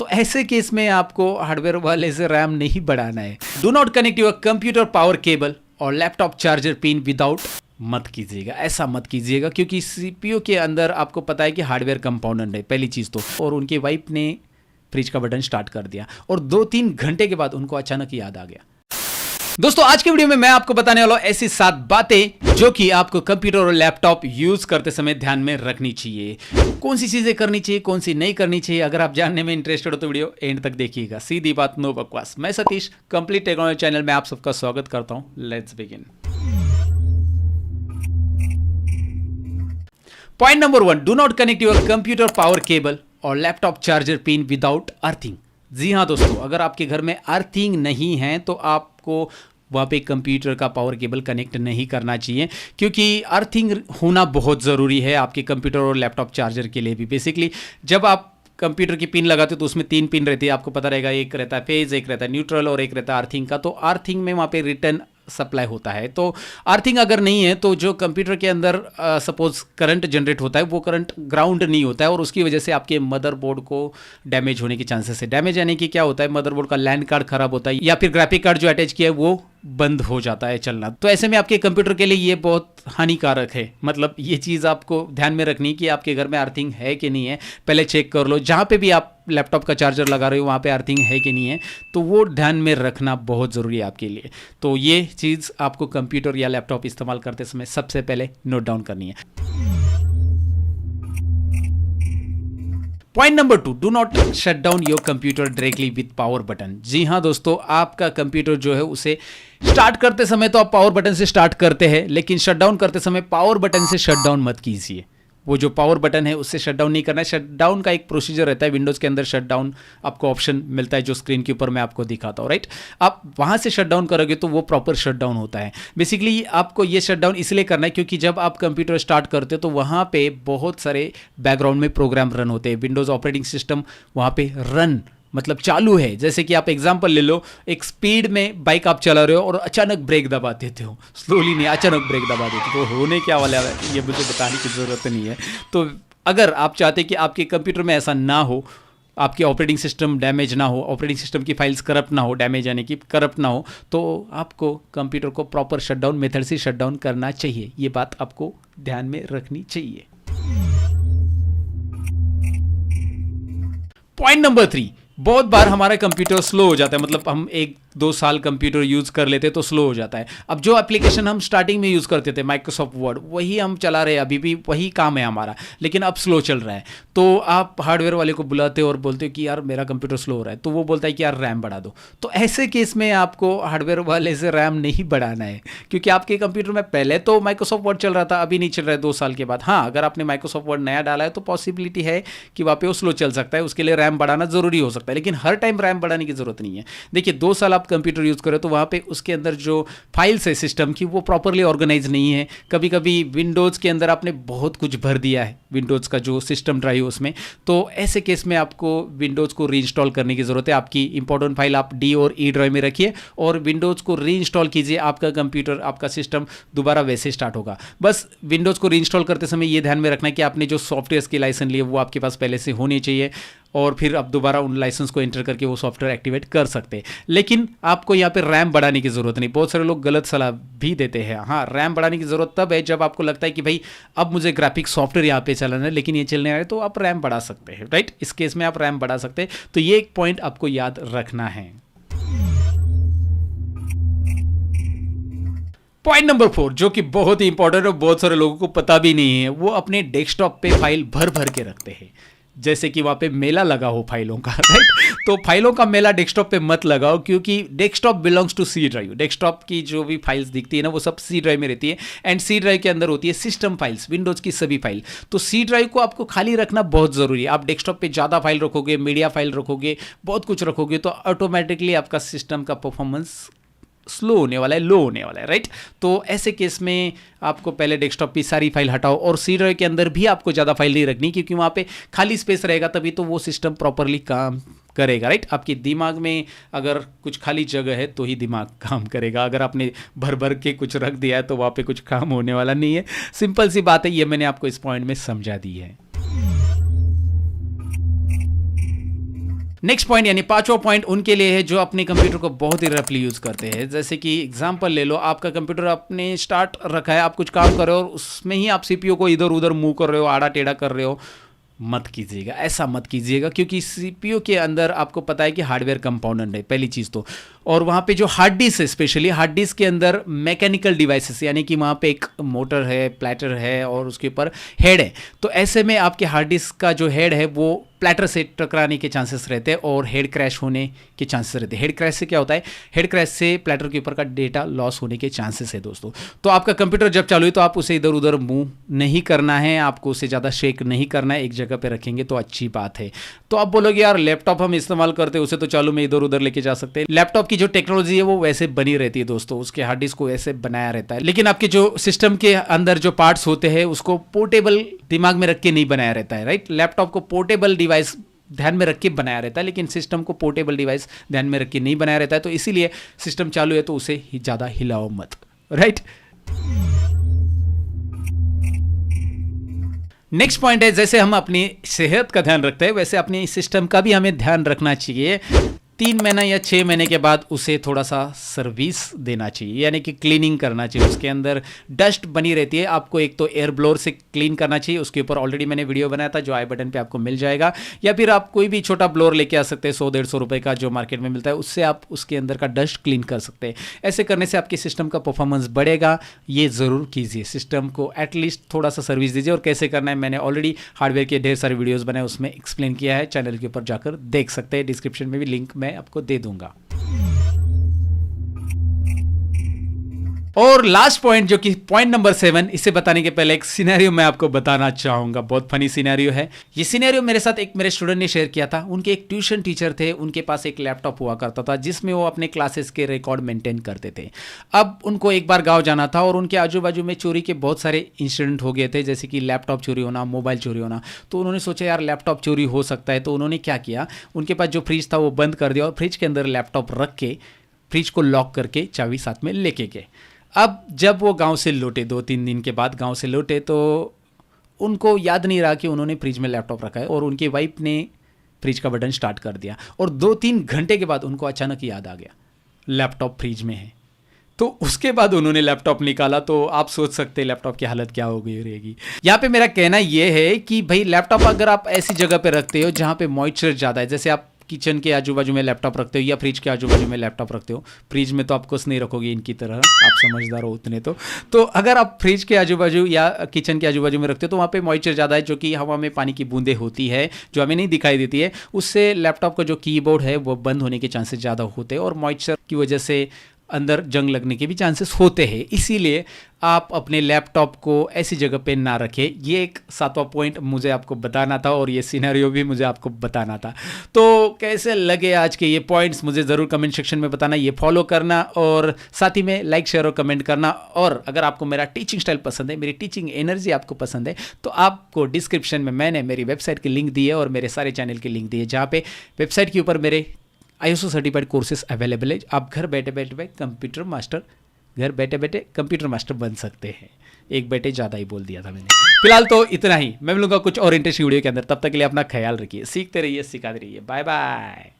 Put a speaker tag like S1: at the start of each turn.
S1: तो ऐसे केस में आपको हार्डवेयर वाले से रैम नहीं बढ़ाना है। Do not connect your computer power cable और लैपटॉप चार्जर पिन विदाउट मत कीजिएगा, ऐसा मत कीजिएगा, क्योंकि सीपीयू के अंदर आपको पता है कि हार्डवेयर कंपोनेंट है पहली चीज़ तो। और उनकी वाइफ ने फ्रिज का बटन स्टार्ट कर दिया और 2-3 घंटे के बाद उनको अचानक याद आ गया। दोस्तों आज के वीडियो में मैं आपको बताने वाला हूं ऐसी 7 बातें जो कि आपको कंप्यूटर और लैपटॉप यूज करते समय ध्यान में रखनी चाहिए। कौन सी चीजें करनी चाहिए, कौन सी नहीं करनी चाहिए, अगर आप जानने में इंटरेस्टेड हो तो वीडियो एंड तक देखिएगा। सीधी बात, नो बकवास। मैं सतीश, कंप्लीट टेक्नोलॉजी चैनल में आप सबका स्वागत करता हूं। Let's begin. Point number 1, do not connect your computer power cable और laptop charger pin without earthing. जी हाँ दोस्तों, अगर आपके घर में अर्थिंग नहीं है तो आपको वहाँ पे कंप्यूटर का पावर केबल कनेक्ट नहीं करना चाहिए, क्योंकि अर्थिंग होना बहुत ज़रूरी है आपके कंप्यूटर और लैपटॉप चार्जर के लिए भी। बेसिकली जब आप कंप्यूटर की पिन लगाते हो तो उसमें 3 पिन रहती है, आपको पता रहेगा। एक रहता है फेज, एक रहता है न्यूट्रल और एक रहता है अर्थिंग का। तो अर्थिंग में वहाँ पे रिटर्न सप्लाई होता है। तो अर्थिंग अगर नहीं है तो जो कंप्यूटर के अंदर सपोज करंट जनरेट होता है वो करंट ग्राउंड नहीं होता है और उसकी वजह से आपके मदरबोर्ड को डैमेज होने के चांसेस है। डैमेज यानी कि क्या होता है, मदरबोर्ड का लैंड कार्ड खराब होता है या फिर ग्राफिक कार्ड जो अटैच किया है वो बंद हो जाता है चलना। तो ऐसे में आपके कंप्यूटर के लिए ये बहुत हानिकारक है। मतलब ये चीज़ आपको ध्यान में रखनी कि आपके घर में अर्थिंग है कि नहीं है, पहले चेक कर लो। जहाँ पे भी आप लैपटॉप का चार्जर लगा रहे हो वहाँ पे अर्थिंग है कि नहीं है, तो वो ध्यान में रखना बहुत ज़रूरी है आपके लिए। तो ये चीज़ आपको कंप्यूटर या लैपटॉप इस्तेमाल करते समय सबसे पहले नोट डाउन करनी है। Point number 2, do not shut down your computer directly with power button. जी हाँ दोस्तों, आपका कंप्यूटर जो है उसे स्टार्ट करते समय तो आप पावर बटन से स्टार्ट करते हैं, लेकिन शट डाउन करते समय पावर बटन से शट डाउन मत कीजिए। वो जो पावर बटन है उससे शट डाउन नहीं करना है। शट डाउन का एक प्रोसीजर रहता है विंडोज़ के अंदर। शट डाउन आपको ऑप्शन मिलता है जो स्क्रीन के ऊपर मैं आपको दिखाता हूँ, राइट। आप वहाँ से शट डाउन करोगे तो वो प्रॉपर शट डाउन होता है। बेसिकली आपको ये शट डाउन इसलिए करना है क्योंकि जब आप कंप्यूटर स्टार्ट करते हो तो वहाँ पे बहुत सारे बैकग्राउंड में प्रोग्राम रन होते हैं। विंडोज़ ऑपरेटिंग सिस्टम वहाँ पे रन मतलब चालू है। जैसे कि आप एग्जांपल ले लो, एक स्पीड में बाइक आप चला रहे हो और अचानक ब्रेक दबा देते हो, स्लोली नहीं, अचानक ब्रेक दबा देते हो, तो होने क्या वाला है ये मुझे बताने की ज़रूरत नहीं है। तो अगर आप चाहते हैं कि आपके कंप्यूटर में ऐसा ना हो, आपके ऑपरेटिंग सिस्टम डैमेज ना हो, ऑपरेटिंग सिस्टम की फाइल्स करप्ट ना हो, डैमेज यानी कि करप्ट ना हो, तो आपको कंप्यूटर को प्रॉपर शटडाउन मेथड से शटडाउन करना चाहिए। ये बात आपको ध्यान में रखनी चाहिए। पॉइंट नंबर 3, बहुत बार हमारा कंप्यूटर स्लो हो जाता है। मतलब हम 1-2 साल कंप्यूटर यूज़ कर लेते हैं तो स्लो हो जाता है। अब जो एप्लीकेशन हम स्टार्टिंग में यूज़ करते थे, माइक्रोसॉफ्ट वर्ड, वही हम चला रहे हैं, अभी भी वही काम है हमारा, लेकिन अब स्लो चल रहा है। तो आप हार्डवेयर वाले को बुलाते हो और बोलते हो कि यार मेरा कंप्यूटर स्लो हो रहा है, तो वो बोलता है कि यार रैम बढ़ा दो। तो ऐसे केस में आपको हार्डवेयर वाले से रैम नहीं बढ़ाना है, क्योंकि आपके कंप्यूटर में पहले तो माइक्रोसॉफ्ट वर्ड चल रहा था, अभी नहीं चल रहा है 2 साल के बाद। हाँ, अगर आपने माइक्रोसॉफ्ट वर्ड नया डाला है तो पॉसिबिलिटी है कि वहाँ पे वो स्लो चल सकता है, उसके लिए रैम बढ़ाना ज़रूरी हो सकता है, लेकिन हर टाइम रैम बढ़ाने की ज़रूरत नहीं है। देखिए 2 साल आप कंप्यूटर यूज़ करो तो वहाँ पे उसके अंदर जो फाइल्स है सिस्टम की वो प्रॉपरली ऑर्गेनाइज नहीं है। कभी कभी विंडोज़ के अंदर आपने बहुत कुछ भर दिया है, विंडोज़ का जो सिस्टम ड्राइव उसमें, तो ऐसे केस में आपको विंडोज़ को रीइंस्टॉल करने की ज़रूरत है। आपकी इंपॉर्टेंट फाइल आप डी और ई ड्राइव में रखिए और विंडोज़ को रीइंस्टॉल कीजिए। आपका कंप्यूटर, आपका सिस्टम दोबारा वैसे स्टार्ट होगा। बस विंडोज़ को रीइंस्टॉल करते समय ये ध्यान में रखना है कि आपने जो सॉफ्टवेयर की लाइसेंस लिए वो आपके पास पहले से होनी चाहिए और फिर आप दोबारा उन लाइसेंस को एंटर करके वो सॉफ्टवेयर एक्टिवेट कर सकते हैं। लेकिन आपको यहाँ पे रैम बढ़ाने की ज़रूरत नहीं। बहुत सारे लोग गलत सलाह भी देते हैं। हाँ, रैम बढ़ाने की ज़रूरत तब है जब आपको लगता है कि भाई अब मुझे ग्राफिक सॉफ्टवेयर यहाँ पे चलाना है लेकिन ये चलने आ रहा है, तो आप रैम बढ़ा सकते हैं, राइट। इस केस में आप रैम बढ़ा सकते हैं। तो ये एक पॉइंट आपको याद रखना है। पॉइंट नंबर 4, जो कि बहुत ही इंपॉर्टेंट है, बहुत सारे लोगों को पता भी नहीं है, वो अपने डेस्कटॉप पे फाइल भर भर के रखते हैं। जैसे कि वहाँ पे मेला लगा हो फाइलों का, राइट। तो फाइलों का मेला डेस्कटॉप पे मत लगाओ, क्योंकि desktop belongs to C drive. Desktop की जो भी फाइल्स दिखती है ना वो सब सी ड्राइव में रहती है एंड सी ड्राइव के अंदर होती है सिस्टम फाइल्स, विंडोज़ की सभी फाइल। तो सी ड्राइव को आपको खाली रखना बहुत ज़रूरी है। आप डेस्कटॉप पे ज़्यादा फाइल रखोगे, मीडिया फाइल रखोगे, बहुत कुछ रखोगे, तो ऑटोमेटिकली आपका सिस्टम का परफॉर्मेंस स्लो होने वाला है, लो होने वाला है, राइट। तो ऐसे केस में आपको पहले डेस्कटॉप की सारी फाइल हटाओ और सी ड्राइव के अंदर भी आपको ज़्यादा फाइल नहीं रखनी, क्योंकि वहाँ पे खाली स्पेस रहेगा तभी तो वो सिस्टम प्रॉपरली काम करेगा, राइट। आपके दिमाग में अगर कुछ खाली जगह है तो ही दिमाग काम करेगा। अगर आपने भर भर के कुछ रख दिया है तो वहाँ पे कुछ काम होने वाला नहीं है। सिंपल सी बात है, ये मैंने आपको इस पॉइंट में समझा दी है। नेक्स्ट पॉइंट यानी पांचवा पॉइंट उनके लिए है जो अपने कंप्यूटर को बहुत ही रफली यूज करते हैं। जैसे कि एग्जांपल ले लो, आपका कंप्यूटर आपने स्टार्ट रखा है, आप कुछ काम कर रहे हो और उसमें ही आप सीपीयू को इधर उधर मूव कर रहे हो, आड़ा टेढ़ा कर रहे हो। मत कीजिएगा, ऐसा मत कीजिएगा, क्योंकि सीपीयू के अंदर आपको पता है कि हार्डवेयर कंपोनेंट है पहली चीज़ तो, और वहाँ पे जो हार्ड डिस्क है, स्पेशली हार्ड डिस्क के अंदर मैकेनिकल डिवाइसेस यानी कि वहाँ पे एक मोटर है, प्लेटर है और उसके ऊपर हेड है। तो ऐसे में आपके हार्ड डिस्क का जो हेड है वो प्लेटर से टकराने के चांसेस रहते हैं और हेड क्रैश होने के चांसेस रहते हैं। हेड क्रैश से क्या होता है, हेड क्रैश से प्लेटर के ऊपर का डेटा लॉस होने के चांसेस है दोस्तों। तो आपका कंप्यूटर जब चालू है तो आप उसे इधर उधर मूव नहीं करना है, आपको उसे ज़्यादा शेक नहीं करना है, एक जगह पे रखेंगे तो अच्छी बात है। तो आप बोलोगे यार लैपटॉप हम इस्तेमाल करते हैं, उसे तो चालू में इधर उधर लेके जा सकते हैं। लैपटॉप की जो टेक्नोलॉजी है वो वैसे बनी रहती है दोस्तों, उसके हार्ड डिस्क को ऐसे बनाया रहता है, लेकिन आपके जो सिस्टम के अंदर जो पार्ट्स होते हैं उसको पोर्टेबल दिमाग में रख के नहीं बनाया रहता है, राइट। लैपटॉप को पोर्टेबल डिवाइस ध्यान में रख के बनाया रहता है, लेकिन सिस्टम को पोर्टेबल डिवाइस ध्यान में रख के नहीं बनाया रहता है। तो इसीलिए सिस्टम चालू है तो उसे ही ज़्यादा हिलाओ मत, राइट। नेक्स्ट पॉइंट है, जैसे हम अपनी सेहत का ध्यान रखते हैं वैसे अपने सिस्टम का भी हमें ध्यान रखना चाहिए। 3 महीना या 6 महीने के बाद उसे थोड़ा सा सर्विस देना चाहिए, यानी कि क्लीनिंग करना चाहिए। उसके अंदर डस्ट बनी रहती है, आपको एक तो एयर ब्लोअर से क्लीन करना चाहिए। उसके ऊपर ऑलरेडी मैंने वीडियो बनाया था जो आई बटन पे आपको मिल जाएगा, या फिर आप कोई भी छोटा ब्लोअर लेके आ सकते हैं 100-150 रुपये का जो मार्केट में मिलता है, उससे आप उसके अंदर का डस्ट क्लीन कर सकते हैं। ऐसे करने से आपके सिस्टम का परफॉर्मेंस बढ़ेगा। ये ज़रूर कीजिए, सिस्टम को एटलीस्ट थोड़ा सा सर्विस दीजिए। और कैसे करना है मैंने ऑलरेडी हार्डवेयर के ढेर सारे वीडियोज़ बनाए, उसमें एक्सप्लेन किया है, चैनल के ऊपर जाकर देख सकते हैं। डिस्क्रिप्शन में भी लिंक मैं आपको दे दूंगा। और लास्ट पॉइंट जो कि पॉइंट नंबर 7, इसे बताने के पहले एक सिनेरियो मैं आपको बताना चाहूंगा। बहुत फनी सिनेरियो है ये। सिनेरियो मेरे साथ एक मेरे स्टूडेंट ने शेयर किया था। उनके एक ट्यूशन टीचर थे, उनके पास एक लैपटॉप हुआ करता था जिसमें वो अपने क्लासेस के रिकॉर्ड मेंटेन करते थे। अब उनको एक बार गांव जाना था और उनके आजू बाजू में चोरी के बहुत सारे इंसिडेंट हो गए थे, जैसे कि लैपटॉप चोरी होना, मोबाइल चोरी होना। तो उन्होंने सोचा यार लैपटॉप चोरी हो सकता है, तो उन्होंने क्या किया, उनके पास जो फ्रिज था वो बंद कर दिया और फ्रिज के अंदर लैपटॉप रख के फ्रिज को लॉक करके चाबी साथ में लेके गए। अब जब वो गांव से लौटे, 2-3 दिन के बाद गांव से लौटे, तो उनको याद नहीं रहा कि उन्होंने फ्रिज में लैपटॉप रखा है, और उनकी वाइफ ने फ्रिज का बटन स्टार्ट कर दिया और 2-3 घंटे के बाद उनको अचानक याद आ गया लैपटॉप फ्रिज में है। तो उसके बाद उन्होंने लैपटॉप निकाला, तो आप सोच सकते हैं लैपटॉप की हालत क्या हो गई रहेगी। यहाँ पे मेरा कहना ये है कि भाई लैपटॉप अगर आप ऐसी जगह पे रखते हो जहाँ पे मॉइस्चर ज़्यादा है, जैसे आप किचन के आजू बाजू में लैपटॉप रखते हो या फ्रिज के आजू बाजू में लैपटॉप रखते हो, फ्रिज में तो आप कुछ नहीं रखोगे इनकी तरह, आप समझदार हो उतने तो अगर आप फ्रिज के आजू बाजू या किचन के आजू बाजू में रखते हो तो वहाँ पे मॉइस्चर ज़्यादा है, जो कि हवा में पानी की बूंदें होती है जो हमें नहीं दिखाई देती है, उससे लैपटॉप का जो कीबोर्ड है वो बंद होने के चांसेस ज़्यादा होते हैं और मॉइस्चर की वजह से अंदर जंग लगने के भी चांसेस होते हैं। इसीलिए आप अपने लैपटॉप को ऐसी जगह पे ना रखें। ये एक 7वां पॉइंट मुझे आपको बताना था और ये सिनेरियो भी मुझे आपको बताना था। तो कैसे लगे आज के ये पॉइंट्स मुझे ज़रूर कमेंट सेक्शन में बताना, ये फॉलो करना और साथ ही में लाइक शेयर और कमेंट करना। और अगर आपको मेरा टीचिंग स्टाइल पसंद है, मेरी टीचिंग एनर्जी आपको पसंद है, तो आपको डिस्क्रिप्शन में मैंने मेरी वेबसाइट की लिंक दी है और मेरे सारे चैनल की लिंक दी है, जहाँ पे वेबसाइट के ऊपर मेरे ISO सर्टिफाइड कोर्सेज अवेलेबल है। आप घर बैठे बैठे कंप्यूटर मास्टर बन सकते हैं। एक बैठे ज़्यादा ही बोल दिया था मैंने। फिलहाल तो इतना ही, मैं मिलूंगा कुछ और इंटरेस्टिंग वीडियो के अंदर। तब तक के लिए अपना ख्याल रखिए, सीखते रहिए, सिखाते रहिए। Bye bye.